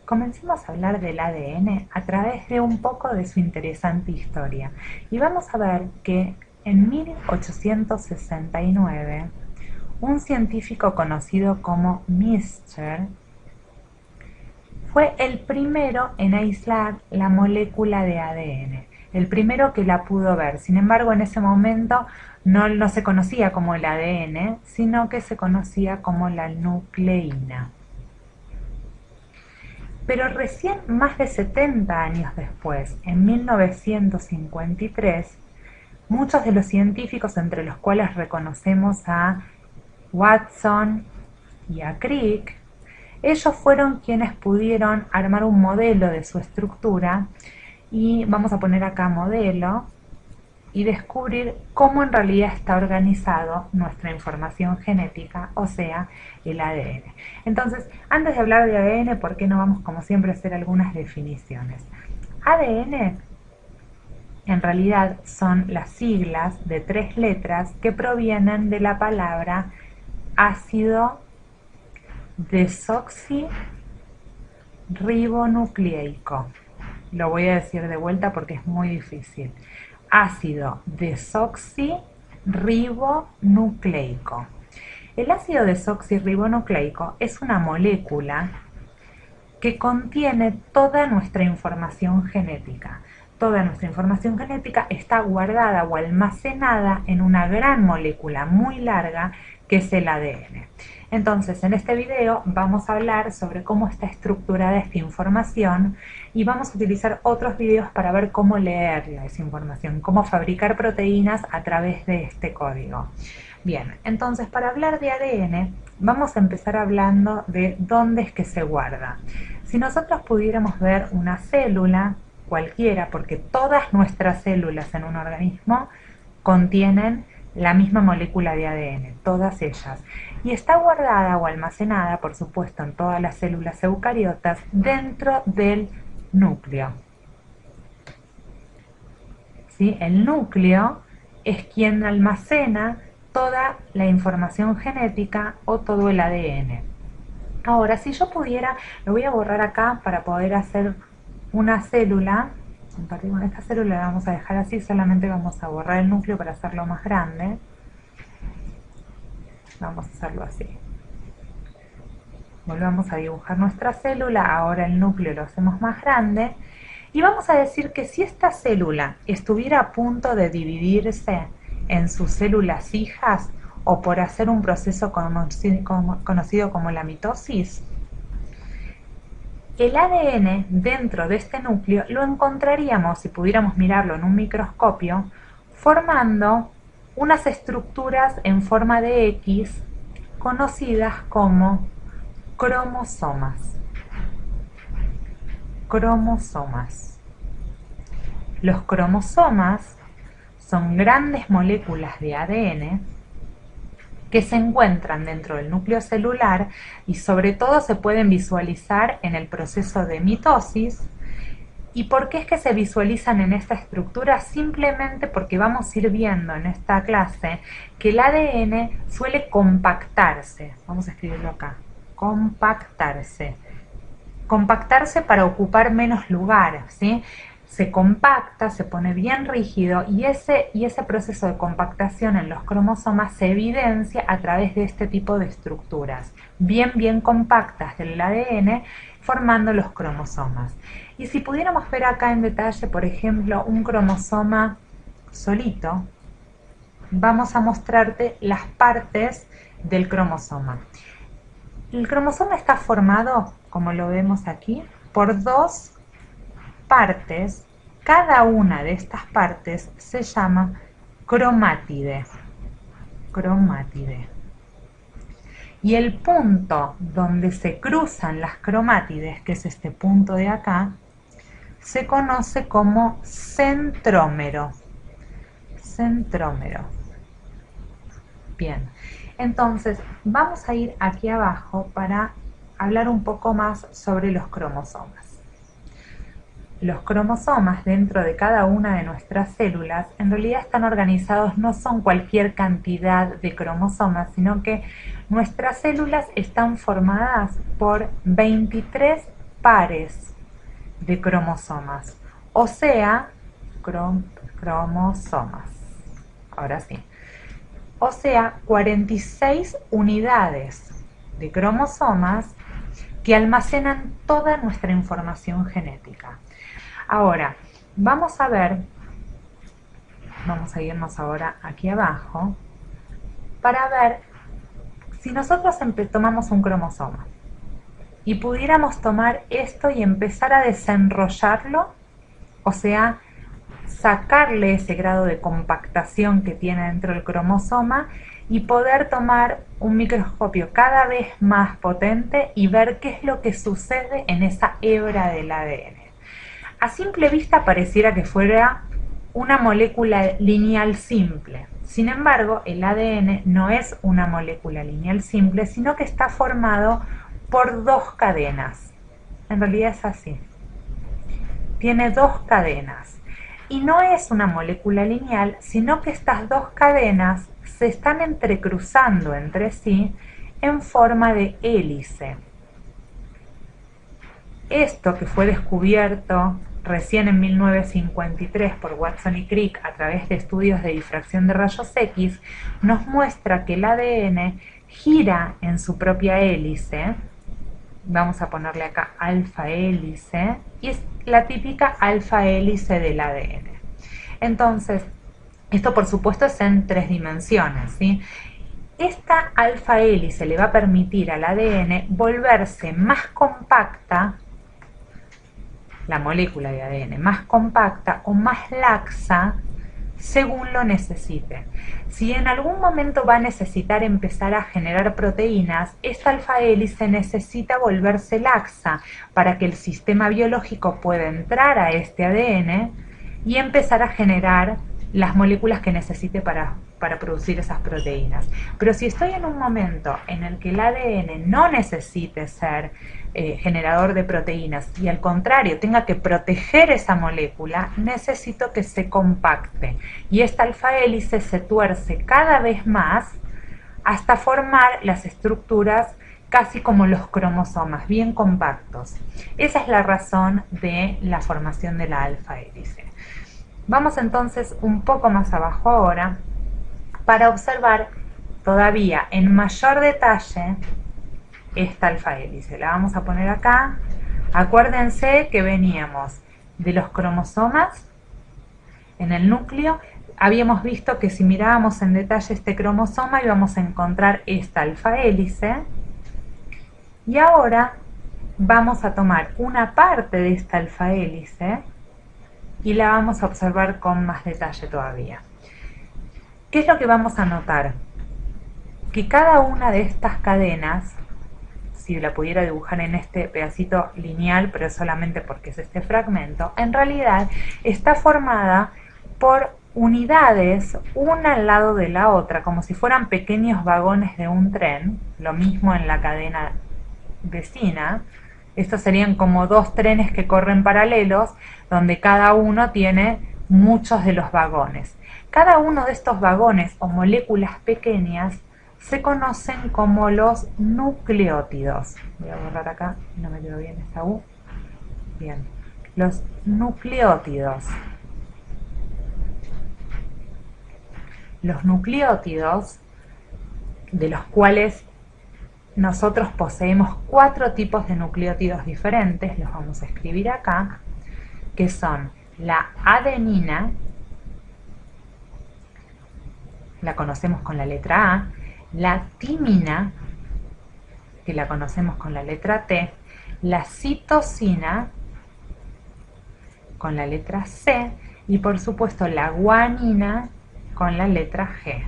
Comencemos a hablar del ADN a través de un poco de su interesante historia. Y vamos a ver que en 1869, un científico conocido como Mister fue el primero en aislar la molécula de ADN, el primero que la pudo ver. Sin embargo, en ese momento no se conocía como el ADN, sino que se conocía como la nucleína. Pero recién más de 70 años después, en 1953, muchos de los científicos, entre los cuales reconocemos a Watson y a Crick, ellos fueron quienes pudieron armar un modelo de su estructura, y vamos a poner acá modelo, y descubrir cómo en realidad está organizado nuestra información genética, o sea, el ADN. Entonces, antes de hablar de ADN, ¿por qué no vamos, como siempre, a hacer algunas definiciones? ADN en realidad son las siglas de 3 letras que provienen de la palabra ácido desoxirribonucleico. Lo voy a decir de vuelta porque es muy difícil. Ácido desoxirribonucleico. El ácido desoxirribonucleico es una molécula que contiene toda nuestra información genética. Toda nuestra información genética está guardada o almacenada en una gran molécula muy larga que es el ADN. Entonces, en este video vamos a hablar sobre cómo está estructurada esta información y vamos a utilizar otros videos para ver cómo leer esa información, cómo fabricar proteínas a través de este código. Bien, entonces para hablar de ADN vamos a empezar hablando de dónde es que se guarda. Si nosotros pudiéramos ver una célula cualquiera, porque todas nuestras células en un organismo contienen la misma molécula de ADN, todas ellas, y está guardada o almacenada, por supuesto, en todas las células eucariotas dentro del núcleo. ¿Sí? El núcleo es quien almacena toda la información genética o todo el ADN. Ahora, si yo pudiera, lo voy a borrar acá para poder hacer una célula. Compartimos esta célula, la vamos a dejar así, solamente vamos a borrar el núcleo para hacerlo más grande. Vamos a hacerlo así. Volvamos a dibujar nuestra célula, ahora el núcleo lo hacemos más grande. Y vamos a decir que si esta célula estuviera a punto de dividirse en sus células hijas o por hacer un proceso conocido como la mitosis, el ADN dentro de este núcleo lo encontraríamos, si pudiéramos mirarlo en un microscopio, formando unas estructuras en forma de X conocidas como cromosomas. Cromosomas. Los cromosomas son grandes moléculas de ADN que se encuentran dentro del núcleo celular y sobre todo se pueden visualizar en el proceso de mitosis. ¿Y por qué es que se visualizan en esta estructura? Simplemente porque vamos a ir viendo en esta clase que el ADN suele compactarse. Vamos a escribirlo acá. Compactarse. Compactarse para ocupar menos lugar, ¿sí? Se compacta, se pone bien rígido y ese proceso de compactación en los cromosomas se evidencia a través de este tipo de estructuras bien compactas del ADN formando los cromosomas. Y si pudiéramos ver acá en detalle, por ejemplo, un cromosoma solito, vamos a mostrarte las partes del cromosoma. El cromosoma está formado, como lo vemos aquí, por 2 partes. Cada una de estas partes se llama cromátide. Cromátide. Y el punto donde se cruzan las cromátides, que es este punto de acá, se conoce como centrómero. Centrómero. Bien, entonces vamos a ir aquí abajo para hablar un poco más sobre los cromosomas. Los cromosomas dentro de cada una de nuestras células en realidad están organizados, no son cualquier cantidad de cromosomas, sino que nuestras células están formadas por 23 pares de cromosomas, o sea, cromosomas. Ahora sí. O sea, 46 unidades de cromosomas que almacenan toda nuestra información genética. Ahora, vamos a irnos ahora aquí abajo para ver si nosotros tomamos un cromosoma y pudiéramos tomar esto y empezar a desenrollarlo, o sea, sacarle ese grado de compactación que tiene dentro del cromosoma y poder tomar un microscopio cada vez más potente y ver qué es lo que sucede en esa hebra del ADN. A simple vista pareciera que fuera una molécula lineal simple. Sin embargo, el ADN no es una molécula lineal simple, sino que está formado por dos cadenas. En realidad es así. Tiene dos cadenas. Y no es una molécula lineal, sino que estas dos cadenas se están entrecruzando entre sí en forma de hélice. Esto que fue descubierto recién en 1953 por Watson y Crick a través de estudios de difracción de rayos X, nos muestra que el ADN gira en su propia hélice. Vamos a ponerle acá alfa hélice, y es la típica alfa hélice del ADN. Entonces, esto por supuesto es en 3 dimensiones, ¿sí? Esta alfa hélice le va a permitir al ADN volverse más compacta, la molécula de ADN más compacta o más laxa según lo necesite. Si en algún momento va a necesitar empezar a generar proteínas, esta alfa hélice necesita volverse laxa para que el sistema biológico pueda entrar a este ADN y empezar a generar las moléculas que necesite para producir esas proteínas. Pero si estoy en un momento en el que el ADN no necesite ser generador de proteínas y al contrario tenga que proteger esa molécula, necesito que se compacte y esta alfa hélice se tuerce cada vez más hasta formar las estructuras casi como los cromosomas, bien compactos. Esa es la razón de la formación de la alfa hélice. Vamos entonces un poco más abajo ahora para observar todavía en mayor detalle esta alfa hélice. La vamos a poner acá. Acuérdense que veníamos de los cromosomas en el núcleo. Habíamos visto que si mirábamos en detalle este cromosoma íbamos a encontrar esta alfa hélice. Y ahora vamos a tomar una parte de esta alfa hélice y la vamos a observar con más detalle todavía. ¿Qué es lo que vamos a notar? Que cada una de estas cadenas, si la pudiera dibujar en este pedacito lineal, pero solamente porque es este fragmento, en realidad está formada por unidades una al lado de la otra, como si fueran pequeños vagones de un tren, lo mismo en la cadena vecina. Estos serían como dos trenes que corren paralelos, donde cada uno tiene muchos de los vagones. Cada uno de estos vagones o moléculas pequeñas se conocen como los nucleótidos. Voy a borrar acá, no me quedó bien esta U. Bien, los nucleótidos. Los nucleótidos, de los cuales nosotros poseemos 4 tipos de nucleótidos diferentes, los vamos a escribir acá, que son la adenina, la conocemos con la letra A, la timina, que la conocemos con la letra T, la citosina, con la letra C, y por supuesto la guanina, con la letra G.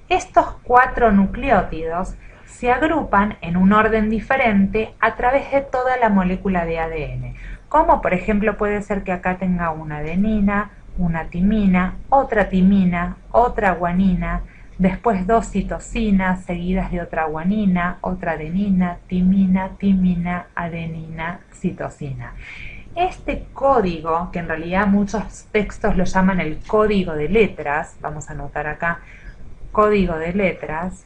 Estos 4 nucleótidos se agrupan en un orden diferente a través de toda la molécula de ADN, como por ejemplo puede ser que acá tenga una adenina, una timina, otra guanina, después 2 citosinas seguidas de otra guanina, otra adenina, timina, adenina, citosina. Este código, que en realidad muchos textos lo llaman el código de letras, vamos a anotar acá, código de letras,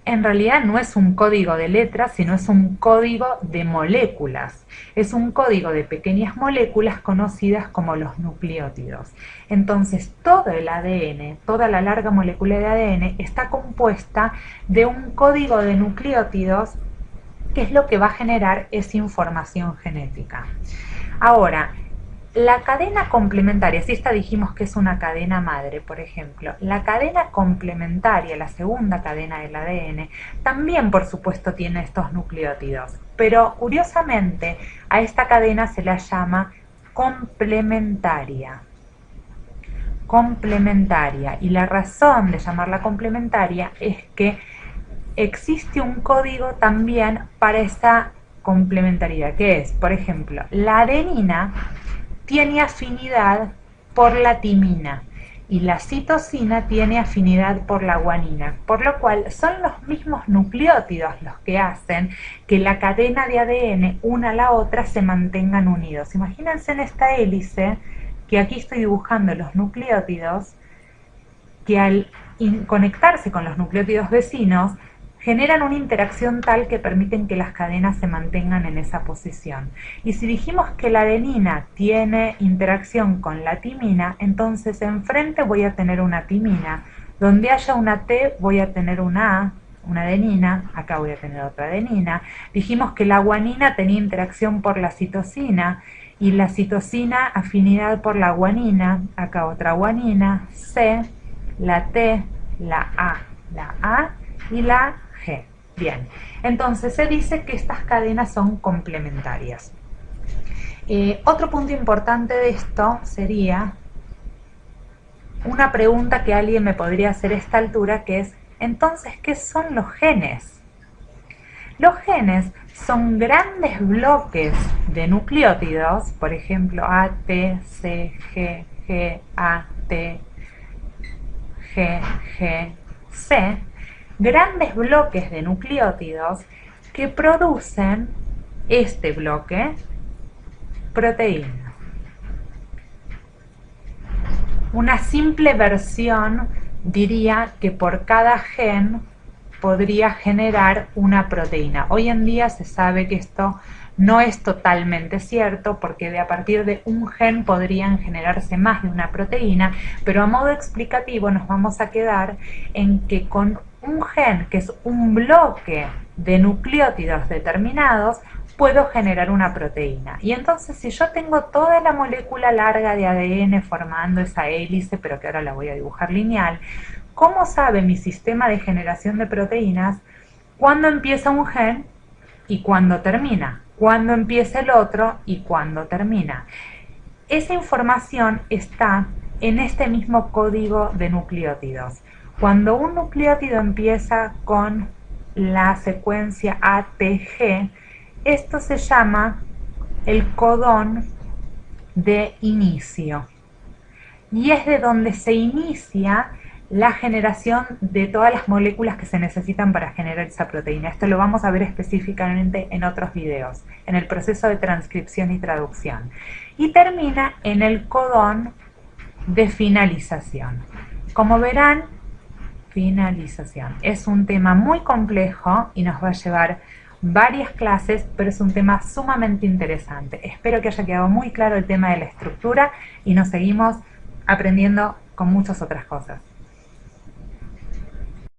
en realidad no es un código de letras, sino es un código de moléculas. Es un código de pequeñas moléculas conocidas como los nucleótidos. Entonces, todo el ADN, toda la larga molécula de ADN está compuesta de un código de nucleótidos que es lo que va a generar esa información genética. Ahora, la cadena complementaria, si esta dijimos que es una cadena madre, por ejemplo, la cadena complementaria, la segunda cadena del ADN, también por supuesto tiene estos nucleótidos, pero curiosamente a esta cadena se la llama complementaria. Complementaria, y la razón de llamarla complementaria es que existe un código también para esa complementariedad, que es, por ejemplo, la adenina tiene afinidad por la timina y la citosina tiene afinidad por la guanina, por lo cual son los mismos nucleótidos los que hacen que la cadena de ADN una a la otra se mantengan unidos. Imagínense en esta hélice que aquí estoy dibujando los nucleótidos que al conectarse con los nucleótidos vecinos generan una interacción tal que permiten que las cadenas se mantengan en esa posición. Y si dijimos que la adenina tiene interacción con la timina, entonces enfrente voy a tener una timina, donde haya una T voy a tener una A, una adenina, acá voy a tener otra adenina. Dijimos que la guanina tenía interacción por la citosina, y la citosina afinidad por la guanina, acá otra guanina, C, la T, la A y la G. Bien, entonces se dice que estas cadenas son complementarias. Otro punto importante de esto sería una pregunta que alguien me podría hacer a esta altura, que es, entonces, ¿qué son los genes? Los genes son grandes bloques de nucleótidos, por ejemplo, A, T, C, G, A, T, G, C, grandes bloques de nucleótidos que producen este bloque, proteína. Una simple versión diría que por cada gen podría generar una proteína. Hoy en día se sabe que esto no es totalmente cierto, porque a partir de un gen podrían generarse más de una proteína, pero a modo explicativo nos vamos a quedar en que con un gen, que es un bloque de nucleótidos determinados, puedo generar una proteína. Y entonces, si yo tengo toda la molécula larga de ADN formando esa hélice, pero que ahora la voy a dibujar lineal, ¿cómo sabe mi sistema de generación de proteínas cuándo empieza un gen y cuándo termina? Cuándo empieza el otro y cuándo termina. Esa información está en este mismo código de nucleótidos. Cuando un nucleótido empieza con la secuencia ATG, esto se llama el codón de inicio. Y es de donde se inicia la generación de todas las moléculas que se necesitan para generar esa proteína. Esto lo vamos a ver específicamente en otros videos, en el proceso de transcripción y traducción. Y termina en el codón de finalización. Como verán, finalización es un tema muy complejo y nos va a llevar varias clases, pero es un tema sumamente interesante. Espero que haya quedado muy claro el tema de la estructura y nos seguimos aprendiendo con muchas otras cosas.